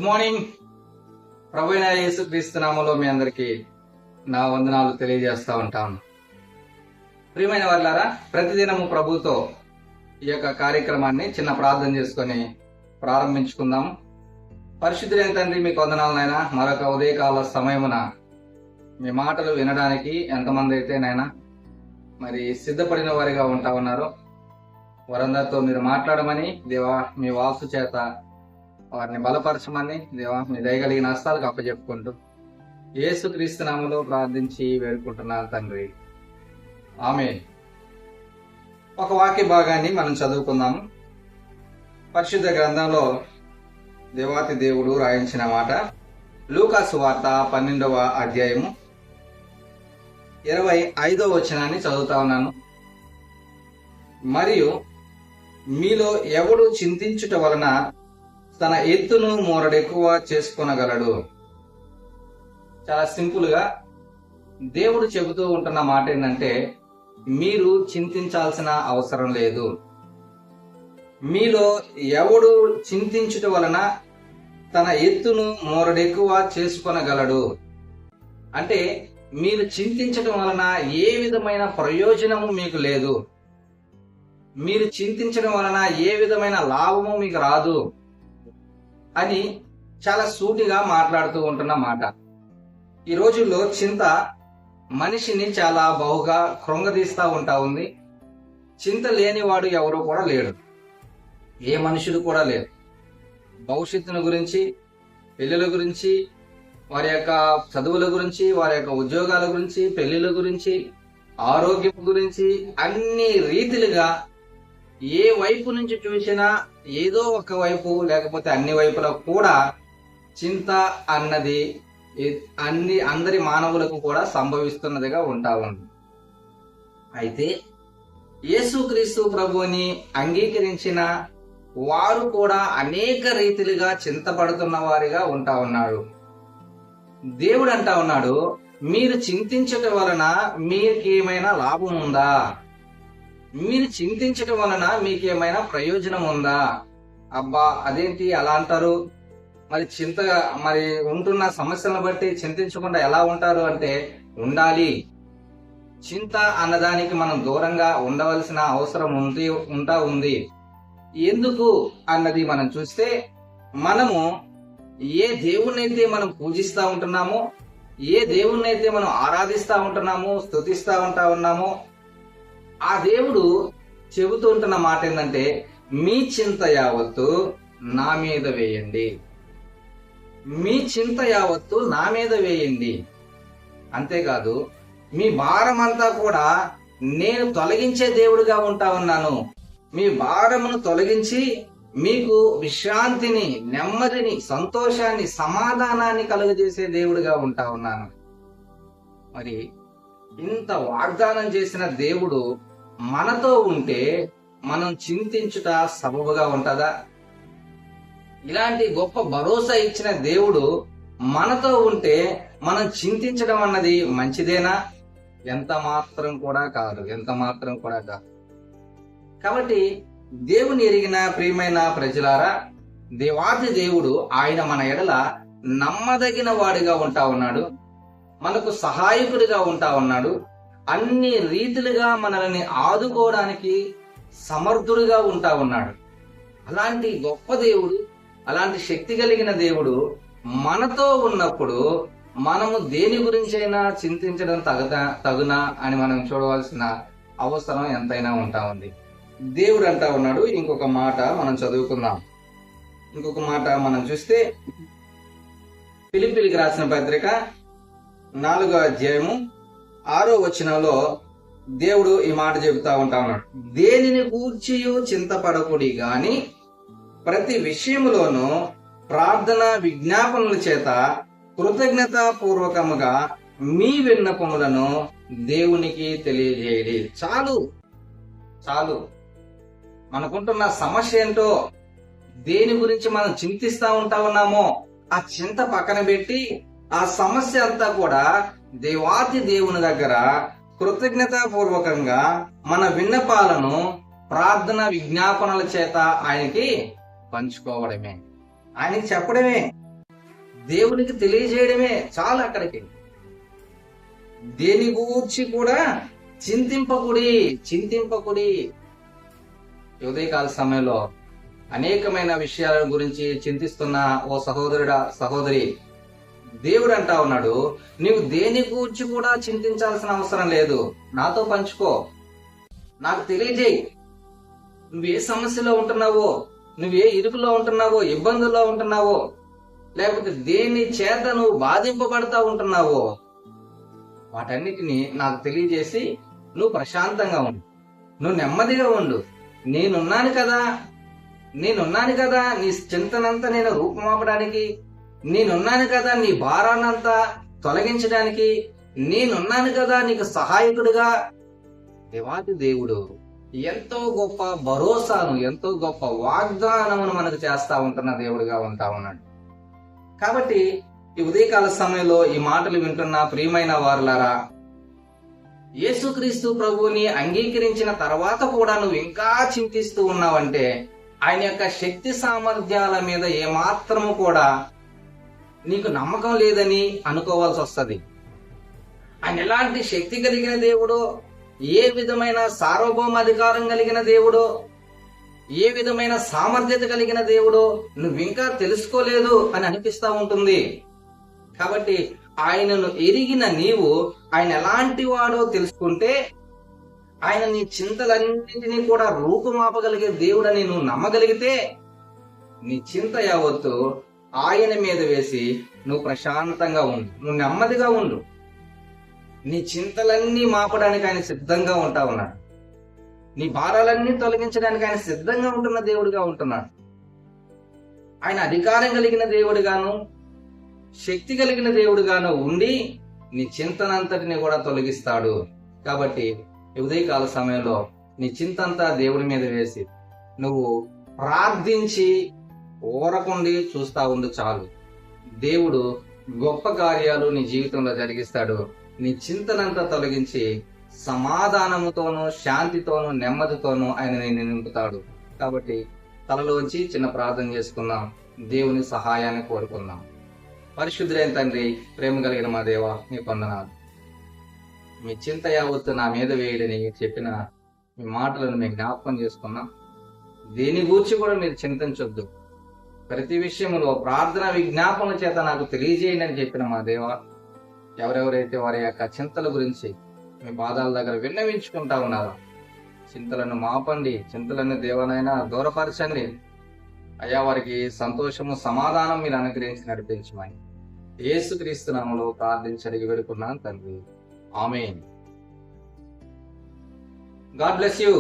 Good morning. ప్రభు అయిన యేసుక్రీస్తు నామములో మీ అందరికీ నా వందనాలు తెలియజేస్తా ఉంటాను. ప్రియమైన వాళ్ళారా, ప్రతిదినము ప్రభుతో ఈ యొక్క కార్యక్రమాన్ని చిన్న ప్రార్థన చేసుకొని ప్రారంభించుకుందాం. పరిశుద్ధులైన తండ్రి, మీకు వందనాలు నాయనా. మరొక ఉదయకాల సమయమున మీ మాటలు వినడానికి ఎంతమంది అయితే నాయనా మరి సిద్ధపడిన వారిగా ఉంటా ఉన్నారో వారందరితో మీరు మాట్లాడమని దేవా, మీ వాక్కు చేత వారిని బలపరచమని దేవా, మీ దయగలిగిన హస్తాలకు అప్పచెప్పుకుంటూ యేసుక్రీస్తు నామములో ప్రార్థించి వేడుకుంటున్నాను తండ్రి, ఆమేన్. ఒక వాక్య భాగాన్ని మనం చదువుకుందాము. పరిశుద్ధ గ్రంథంలో దేవాతి దేవుడు రాయించిన మాట, లూకా సువార్త 12వ అధ్యాయము 25వ వచనాన్ని చదువుతా ఉన్నాను. మరియు మీలో ఎవడు చింతించుట వలన తన ఎత్తును మోరడెక్కువ చేసుకొనగలడు. చాలా సింపుల్ గా దేవుడు చెబుతూ ఉంటున్న మాట ఏంటంటే, మీరు చింతించాల్సిన అవసరం లేదు. మీలో ఎవడు చింతించుట వలన తన ఎత్తును మోరడెక్కువ చేసుకొనగలడు. అంటే మీరు చింతించడం వలన ఏ విధమైన ప్రయోజనము మీకు లేదు, మీరు చింతించడం వలన ఏ విధమైన లాభము మీకు రాదు అని చాలా సూటిగా మాట్లాడుతూ ఉంటున్న మాట. ఈ రోజుల్లో చింత మనిషిని చాలా బహుగా కృంగదీస్తా ఉంటా ఉంది. చింత లేనివాడు ఎవరు కూడా లేడు, ఏ మనుషుడు కూడా లేడు. భవిష్యత్తును గురించి, పిల్లల గురించి, వారి యొక్క చదువుల గురించి, వారి యొక్క ఉద్యోగాల గురించి, పెళ్లిళ్ళ గురించి, ఆరోగ్యం గురించి అన్ని రీతిలుగా ఏ వైపు నుంచి చూసినా ఏదో ఒక వైపు లేకపోతే అన్ని వైపులా కూడా చింత అన్నది అందరి మానవులకు కూడా సంభవిస్తున్నదిగా ఉంటా ఉంది. అయితే యేసుక్రీస్తు ప్రభువుని అంగీకరించిన వారు కూడా అనేక రీతిలుగా చింతపడుతున్న వారిగా ఉంటా ఉన్నాడు. దేవుడు అంటా ఉన్నాడు, మీరు చింతించటం వలన మీకేమైనా లాభం ఉందా? మీరు చింతించటం వలన మీకేమైనా ప్రయోజనం ఉందా? అబ్బా, అదేంటి అలా అంటారు? మరి మరి ఉంటున్న సమస్యలను బట్టి చింతించకుండా ఎలా ఉంటారు అంటే, ఉండాలి. చింత అన్నదానికి మనం దూరంగా ఉండవలసిన అవసరం ఉంది. ఎందుకు అన్నది మనం చూస్తే, మనము ఏ దేవుణ్ణైతే మనం పూజిస్తా ఉంటున్నామో, ఏ దేవుణ్ణైతే మనం ఆరాధిస్తా ఉంటున్నామో, స్తుతిస్తా ఉన్నామో, ఆ దేవుడు చెబుతూ ఉంటున్న మాట ఏంటంటే, మీ చింత యావత్తు నా మీద వేయండి, మీ చింత యావత్తు నా మీద వేయండి. అంతేకాదు, మీ భారమంతా కూడా నేను తొలగించే దేవుడిగా ఉంటా ఉన్నాను. మీ భారమును తొలగించి మీకు విశ్రాంతిని, నెమ్మదిని, సంతోషాన్ని, సమాధానాన్ని కలుగజేసే దేవుడిగా ఉంటా ఉన్నాను. మరి ఇంత వాగ్దానం చేసిన దేవుడు మనతో ఉంటే మనం చింతించుట సబబుగా ఉంటదా? ఇలాంటి గొప్ప భరోసా ఇచ్చిన దేవుడు మనతో ఉంటే మనం చింతించడం అన్నది మంచిదేనా? ఎంత మాత్రం కూడా కాదు. కాబట్టి దేవుని ఎరిగిన ప్రియమైన ప్రజలారా, దేవాది దేవుడు ఆయన మన ఎడల నమ్మదగిన వాడిగా ఉంటా ఉన్నాడు, మనకు సహాయకుడిగా ఉంటా ఉన్నాడు, అన్ని రీతిలుగా మనల్ని ఆదుకోవడానికి సమర్థుడిగా ఉంటా ఉన్నాడు. అలాంటి గొప్ప దేవుడు, అలాంటి శక్తి కలిగిన దేవుడు మనతో ఉన్నప్పుడు మనము దేని గురించైనా చింతించడం తగునా అని మనం చూడవలసిన అవసరం ఎంతైనా ఉంటా ఉంది. దేవుడు అంటా ఉన్నాడు. ఇంకొక మాట మనం చదువుకుందాం. ఇంకొక మాట మనం చూస్తే, ఫిలిప్పీయులకు రాసిన పత్రిక 4వ అధ్యాయము 6వ వచనంలో దేవుడు ఈ మాట చెబుతా ఉంటా ఉన్నాడు. దేనిని గూర్చియు చింతపడకుడి గాని ప్రతి విషయములోనూ ప్రార్థన విజ్ఞాపనల చేత కృతజ్ఞతాపూర్వకముగా మీ విన్నపములను దేవునికి తెలియజేయడి. చాలు. మనకుంటున్న సమస్య ఏంటో, దేని గురించి మనం చింతిస్తా ఉంటా ఉన్నామో ఆ చింత పక్కన పెట్టి ఆ సమస్య అంతా కూడా దేవాతి దేవుని దగ్గర కృతజ్ఞతాపూర్వకంగా మన విన్నపాలను ప్రార్థన విజ్ఞాపనల చేత ఆయనకి పంచుకోవడమే, ఆయనకి చెప్పడమే. దేవునికి తెలియజేయడమే చాలు. అక్కడికి దేని గూర్చి కూడా చింతింపకుడి. ఉదయకాల సమయంలో అనేకమైన విషయాల గురించి చింతిస్తున్న ఓ సహోదరుడా, సహోదరి, దేవుడు అంటా ఉన్నాడు, నీవు దేని గూర్చి కూడా చింతించాల్సిన అవసరం లేదు. నాతో పంచుకో, నాకు తెలియజేయి. నువ్వే సమస్యలో ఉంటున్నావో, నువ్వే ఇరుకులో ఉంటున్నావో, ఇబ్బందుల్లో ఉంటున్నావో, లేకపోతే దేని చేత నువ్వు బాధింపబడతా ఉంటున్నావో, వాటన్నిటిని నాకు తెలియజేసి నువ్వు ప్రశాంతంగా ఉండు, నువ్వు నెమ్మదిగా ఉండు. నేనున్నాను కదా నీ చింతనంతా నేను రూపుమాపడానికి, నేనున్నాను కదా నీ భారాన్నంతా తొలగించడానికి, నేనున్నాను కదా నీకు సహాయకుడిగా. దేవాది దేవుడు ఎంతో గొప్ప భరోసాను, ఎంతో గొప్ప వాగ్దానమును మనకు చేస్తా ఉంటున్న దేవుడిగా ఉంటా ఉన్నాడు. కాబట్టి ఈ ఉదయకాల సమయంలో ఈ మాటలు వింటున్న ప్రియమైన వారులారా, యేసుక్రీస్తు ప్రభువుని అంగీకరించిన తర్వాత కూడా నువ్వు ఇంకా చింతిస్తూ ఉన్నావంటే ఆయన యొక్క శక్తి సామర్థ్యాల మీద ఏమాత్రము కూడా నీకు నమ్మకం లేదని అనుకోవాల్సి వస్తుంది. ఆయన ఎలాంటి శక్తి కలిగిన దేవుడో, ఏ విధమైన సార్వభౌమాధికారం కలిగిన దేవుడో, ఏ విధమైన సామర్థ్యత కలిగిన దేవుడో నువ్వింకా తెలుసుకోలేదు అని అనిపిస్తా ఉంటుంది. కాబట్టి ఆయనను ఎరిగిన నీవు ఆయన ఎలాంటి వాడో తెలుసుకుంటే, ఆయన నీ చింతలన్నింటినీ కూడా రూపుమాపగలిగే దేవుడని నువ్వు నమ్మగలిగితే, నీ చింత యావత్తు ఆయన మీద వేసి నువ్వు ప్రశాంతంగా ఉండు, నువ్వు నెమ్మదిగా ఉండు. నీ చింతలన్నీ మాపడానికి ఆయన సిద్ధంగా ఉంటా ఉన్నాడు. నీ భారాలన్నీ తొలగించడానికి ఆయన సిద్ధంగా ఉంటున్న దేవుడిగా ఉంటున్నాడు. ఆయన అధికారం కలిగిన దేవుడిగాను, శక్తి కలిగిన దేవుడిగాను ఉండి నీ చింతనంతటిని కూడా తొలగిస్తాడు. కాబట్టి ఉదయకాల సమయంలో నీ చింతంతా దేవుడి మీద వేసి నువ్వు ప్రార్థించి ఊరకుండి చూస్తా ఉండు చాలు. దేవుడు గొప్ప కార్యాలు నీ జీవితంలో జరిగిస్తాడు. నీ చింతనంతా తొలగించి సమాధానముతోనూ, శాంతితోనూ, నెమ్మదితోనూ ఆయన నిన్ను నింపుతాడు. కాబట్టి తలలోంచి చిన్న ప్రార్థన చేసుకుందాం, దేవుని సహాయాన్ని కోరుకుందాం. పరిశుద్ధులైన తండ్రి, ప్రేమ కలిగిన మా దేవ, నీ వందనాలు. మీ చింత యావత్తు నా మీద వేయడని చెప్పిన మీ మాటలను మేము జ్ఞాపకం చేసుకున్నాం. దేని గూర్చి కూడా మీరు చింతించొద్దు, ప్రతి విషయంలో ప్రార్థన విజ్ఞాపనల చేత నాకు తెలియజేయండి అని చెప్పిన మా దేవ, ఎవరెవరైతే వారి యొక్క చింతల గురించి మీ పాదాల దగ్గర విన్నవించుకుంటా ఉన్నారో, చింతలను మాపండి, చింతలను దేవనైనా దూరపరచండి అయ్యా. వారికి సంతోషము, సమాధానం మీరు అనుగ్రహించి నడిపించమని యేసుక్రీస్తు నామములో ప్రార్థించి అడిగి వేడుకున్నాను తండ్రి. ఆమేన్. God bless you.